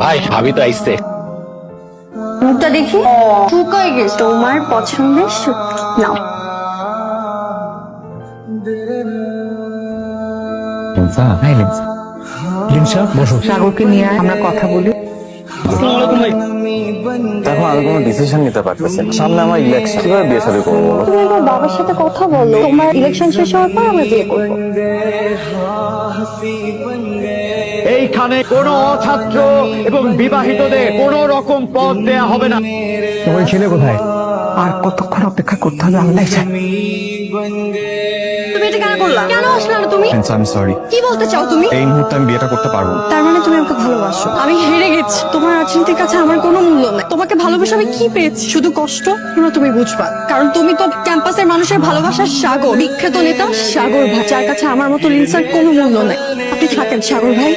ভাই ভাবি তো আইসছে। মুখটা দেখি শুকাই গেছে। তোমার পছন্দের শুটকি নাও। সাগরকে নিয়ে আয়, আমরা কথা বলি। এখন আমি কোনো ডিসিশন নিতে পারতেছি না। সামনে আমার ইলেকশন, কিভাবে বিয়ে শাদী করবো বলো? তুমি আমার বাবার সাথে কথা বলো, তোমার ইলেকশন শেষ হওয়ার পর আমরা বিয়ে করবো। এইখানে কোনো ছাত্র এবং বিবাহিতদের কোনো রকম পদ দেয়া হবে না। তোমার ছেলে কোথায়? আর কতক্ষণ অপেক্ষা করতে হবে আল্লাহ জানে। তুমি এটা কেন করলা? কেন আসলে না তুমি? আমি সরি। কি বলতে চাও তুমি? এই মুহূর্তে আমি বিয়েটা করতে পারবো না। তার মানে তুমি আমাকে ভালোবাসো? আমি হেরে গেছি। তোমার রাজনীতির কাছে আমার কোনো মূল্য নাই। তোমাকে ভালোবাসা আমি কি পেয়েছি? শুধু কষ্ট। না তুমি বুঝবা, কারণ তুমি তো ক্যাম্পাসের মানুষের ভালোবাসার সাগর, বিখ্যাত নেতা সাগর ভাই, যার কাছে আমার মতো লিনসার কোনো মূল্য নাই। আপনি থাকেন সাগর ভাই।